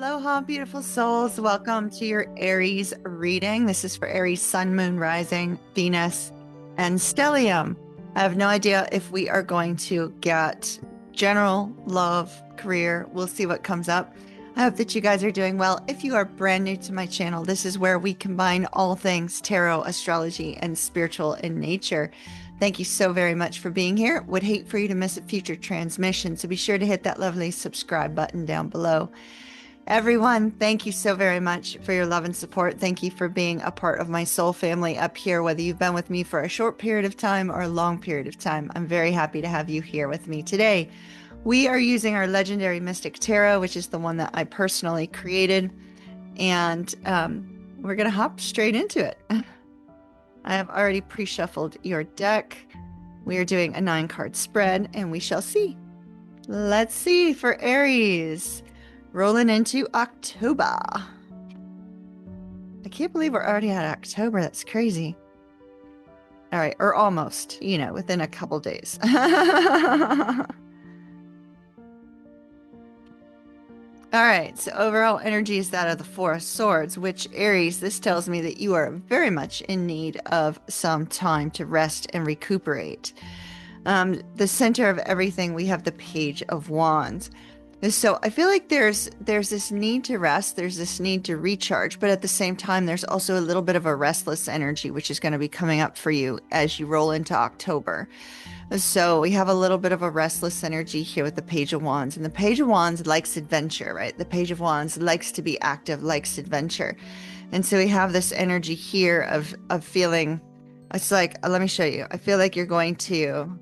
Aloha, beautiful souls. Welcome to your Aries reading. This is for Aries Sun, Moon, Rising, Venus, and Stellium. I have no idea if we are going to get general love, career. We'll see what comes up. I hope that you guys are doing well. If you are brand new to my channel, this is where we combine all things tarot, astrology, and spiritual in nature. Thank you so very much for being here. Would hate for you to miss a future transmission, so be sure to hit that lovely subscribe button down below. Everyone, thank you so very much for your love and support. Thank you for being a part of my soul family up here, whether you've been with me for a short period of time or a long period of time. I'm very happy to have you here with me today. We are using our Legendary Mystic Tarot, which is the one that I personally created, and we're going to hop straight into it. I have already pre-shuffled your deck. We are doing a 9-card spread, and we shall see. Let's see for Aries. Rolling into October. I can't believe we're already at October. That's crazy. All right, or almost, within a couple days. All right, so overall energy is that of the Four of Swords, which Aries, this tells me that you are very much in need of some time to rest and recuperate. The center of everything, we have the Page of Wands. So I feel like there's this need to rest, there's this need to recharge, but at the same time, there's also a little bit of a restless energy, which is going to be coming up for you as you roll into October. So we have a little bit of a restless energy here with the Page of Wands, and the Page of Wands likes adventure, right? The Page of Wands likes to be active, likes adventure. And so we have this energy here of feeling, it's like, let me show you. I feel like you're going to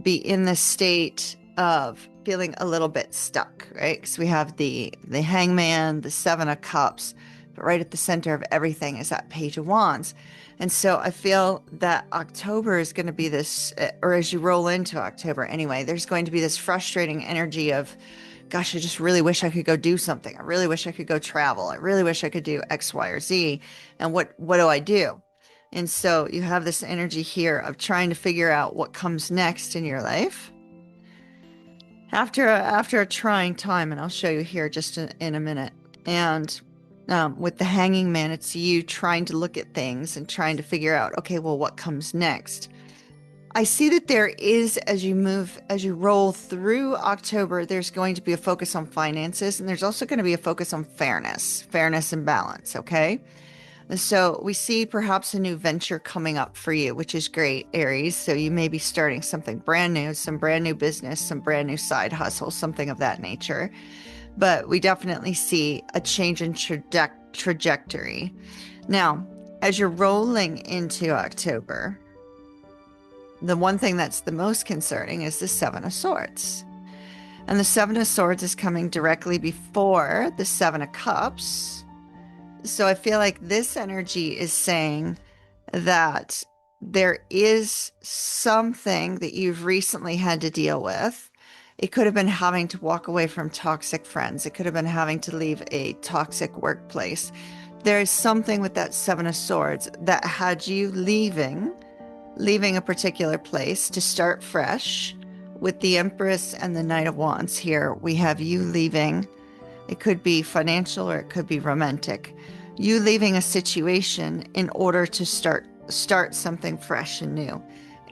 be in the state of feeling a little bit stuck, right? Because we have the Hangman, the Seven of Cups, but right at the center of everything is that Page of Wands. And so I feel that October is going to be this, or as you roll into October anyway, there's going to be this frustrating energy of, gosh, I just really wish I could go do something. I really wish I could go travel. I really wish I could do X, Y, or Z. And what do I do? And so you have this energy here of trying to figure out what comes next in your life. After a trying time, and I'll show you here just in a minute. And with the Hanging Man, it's you trying to look at things and trying to figure out, okay, well, what comes next? I see that there is, as you roll through October, there's going to be a focus on finances, and there's also going to be a focus on fairness and balance, okay? And so we see perhaps a new venture coming up for you, which is great, Aries. So you may be starting something brand new, some brand new business, some brand new side hustle, something of that nature. But we definitely see a change in trajectory. Now, as you're rolling into October, the one thing that's the most concerning is the Seven of Swords. And the Seven of Swords is coming directly before the Seven of Cups. So I feel like this energy is saying that there is something that you've recently had to deal with. It could have been having to walk away from toxic friends. It could have been having to leave a toxic workplace. There is something with that Seven of Swords that had you leaving a particular place to start fresh. With the Empress and the Knight of Wands here, we have you leaving. It could be financial or it could be romantic. You leaving a situation in order to start something fresh and new.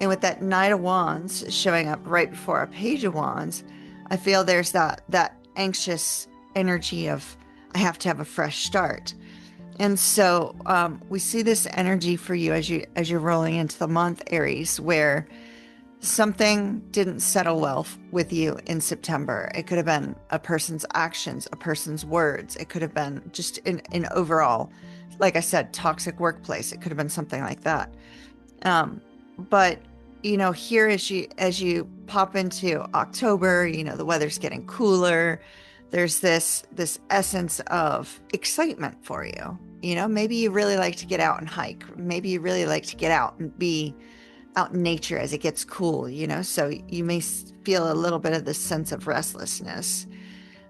And with that Knight of Wands showing up right before a Page of Wands, I feel there's that anxious energy of, I have to have a fresh start. And so we see this energy for you as you're rolling into the month, Aries, where something didn't settle well with you in September. It could have been a person's actions, a person's words. It could have been just in overall, like I said, toxic workplace. It could have been something like that. But here as you pop into October, the weather's getting cooler. There's this essence of excitement for you. Maybe you really like to get out and hike. Maybe you really like to get out and be out in nature as it gets cool, so you may feel a little bit of this sense of restlessness.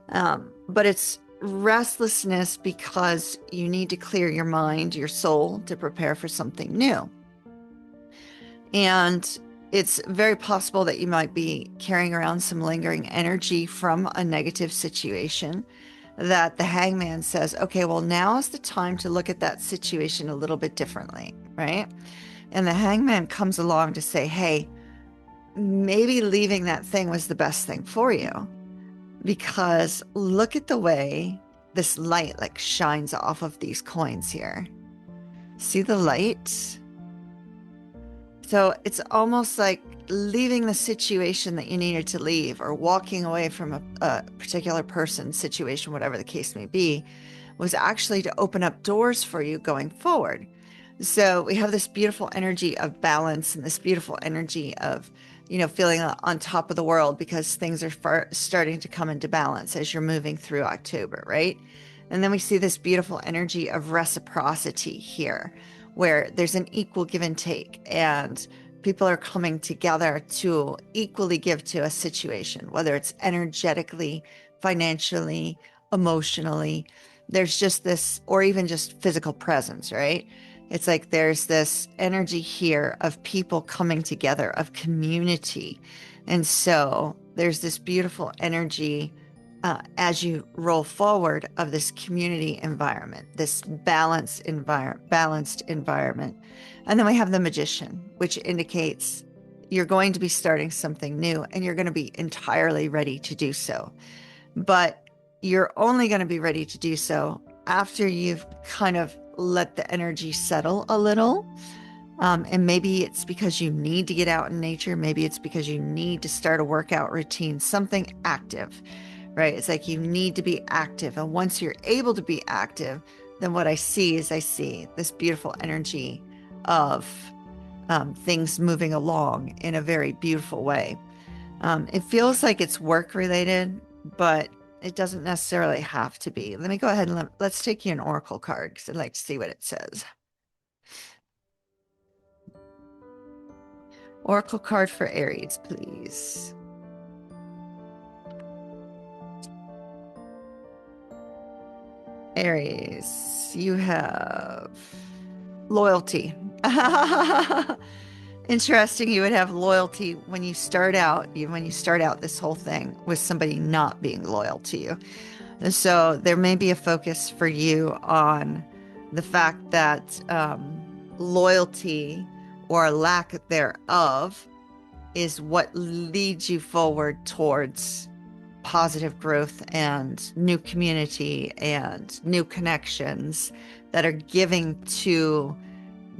But it's restlessness because you need to clear your mind, your soul, to prepare for something new. And it's very possible that you might be carrying around some lingering energy from a negative situation. that the hangman says, okay, well, now is the time to look at that situation a little bit differently, right? And the hangman comes along to say, hey, maybe leaving that thing was the best thing for you, because look at the way this light like shines off of these coins here. See the light? So it's almost like leaving the situation that you needed to leave, or walking away from a particular person, situation, whatever the case may be, was actually to open up doors for you going forward. So we have this beautiful energy of balance and this beautiful energy of, feeling on top of the world because things are starting to come into balance as you're moving through October, right? And then we see this beautiful energy of reciprocity here, where there's an equal give and take, and people are coming together to equally give to a situation, whether it's energetically, financially, emotionally. There's just this, or even just physical presence, right? It's like there's this energy here of people coming together, of community. And so there's this beautiful energy as you roll forward of this community environment, this balanced environment. And then we have the Magician, which indicates you're going to be starting something new and you're going to be entirely ready to do so. But you're only going to be ready to do so after you've kind of let the energy settle a little. And maybe it's because you need to get out in nature. Maybe it's because you need to start a workout routine, something active, right? It's like you need to be active. And once you're able to be active, then what I see is this beautiful energy of things moving along in a very beautiful way. It feels like it's work related, but it doesn't necessarily have to be. Let me go ahead and let's take you an oracle card because I'd like to see what it says. Oracle card for Aries, please. Aries, you have loyalty. Interesting, you would have loyalty when you start out, this whole thing with somebody not being loyal to you. And so there may be a focus for you on the fact that loyalty or lack thereof is what leads you forward towards positive growth and new community and new connections that are giving to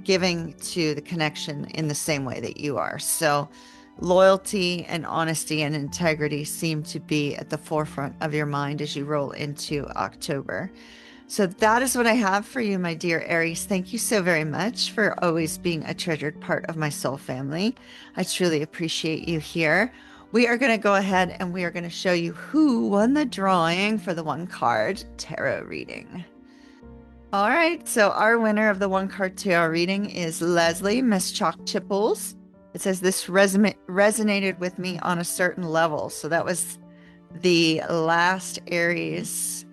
the connection in the same way that you are. So loyalty and honesty and integrity seem to be at the forefront of your mind as you roll into October. So that is what I have for you, my dear Aries. Thank you so very much for always being a treasured part of my soul family. I truly appreciate you here. We are going to go ahead and we are going to show you who won the drawing for the one card tarot reading. All right, so our winner of the one card tarot reading is Leslie, Miss Chalk Chipples. It says this resonated with me on a certain level. So that was the last Aries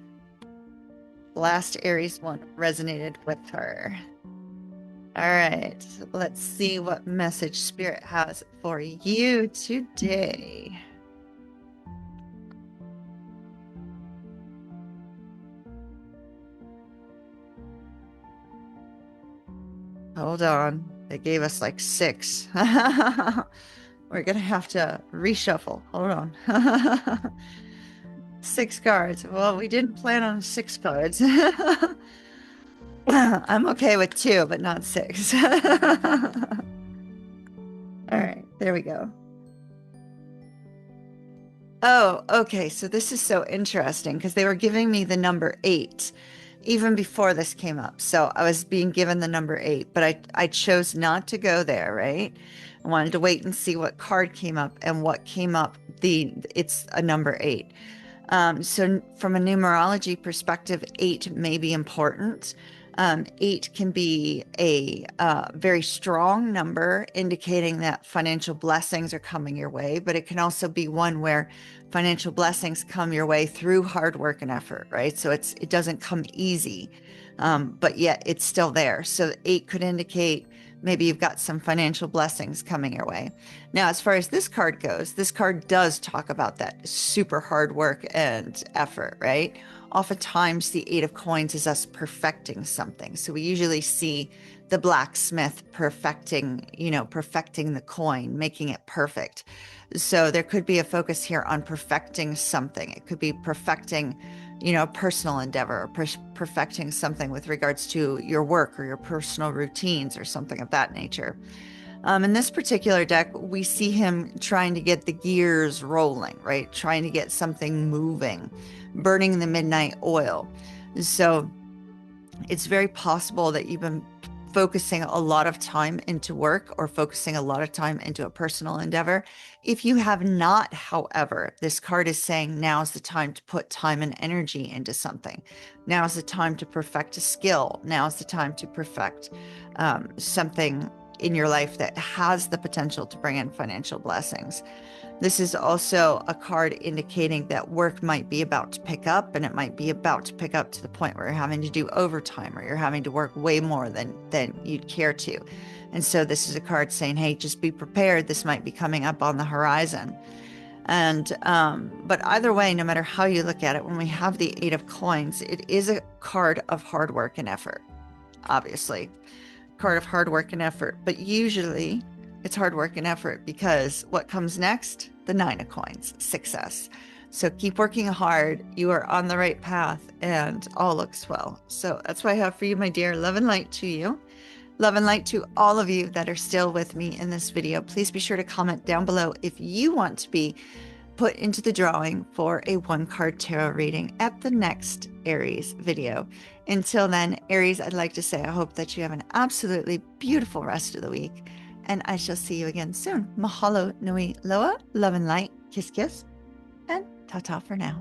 one resonated with her. All right, let's see what message Spirit has for you today. Hold on. They gave us like 6. We're going to have to reshuffle. Hold on. 6 cards. Well, we didn't plan on 6 cards. I'm okay with 2, but not 6. All right, there we go. Oh, okay. So this is so interesting because they were giving me the number 8 even before this came up. So I was being given the number 8, but I chose not to go there, right? I wanted to wait and see what card came up, and what came up, it's a number 8. So from a numerology perspective, 8 may be important. 8 can be a very strong number indicating that financial blessings are coming your way, but it can also be one where financial blessings come your way through hard work and effort, right? So it doesn't come easy, but yet it's still there. So 8 could indicate maybe you've got some financial blessings coming your way. Now, as far as this card goes, this card does talk about that super hard work and effort, right? oftentimes the Eight of Coins is us perfecting something. So we usually see the blacksmith perfecting the coin, making it perfect. So there could be a focus here on perfecting something. It could be perfecting, a personal endeavor, or perfecting something with regards to your work or your personal routines or something of that nature. In this particular deck, we see him trying to get the gears rolling, right? Trying to get something moving, burning the midnight oil. So it's very possible that you've been focusing a lot of time into work or focusing a lot of time into a personal endeavor. If you have not, however, this card is saying now's the time to put time and energy into something. Now's the time to perfect a skill. Now's the time to perfect something in your life that has the potential to bring in financial blessings. This is also a card indicating that work might be about to pick up, and it might be about to pick up to the point where you're having to do overtime or you're having to work way more than you'd care to. And so this is a card saying, hey, just be prepared. This might be coming up on the horizon. And but either way, no matter how you look at it, when we have the Eight of Coins, it is a card of hard work and effort, obviously. Card of hard work and effort, but usually it's hard work and effort because what comes next? The Nine of Coins, success. So keep working hard. You are on the right path and all looks well. So that's what I have for you, my dear. Love and light to you. Love and light to all of you that are still with me in this video. Please be sure to comment down below if you want to be put into the drawing for a one-card tarot reading at the next Aries video. Until then, Aries, I'd like to say I hope that you have an absolutely beautiful rest of the week, and I shall see you again soon. Mahalo nui loa, love and light, kiss kiss, and ta-ta for now.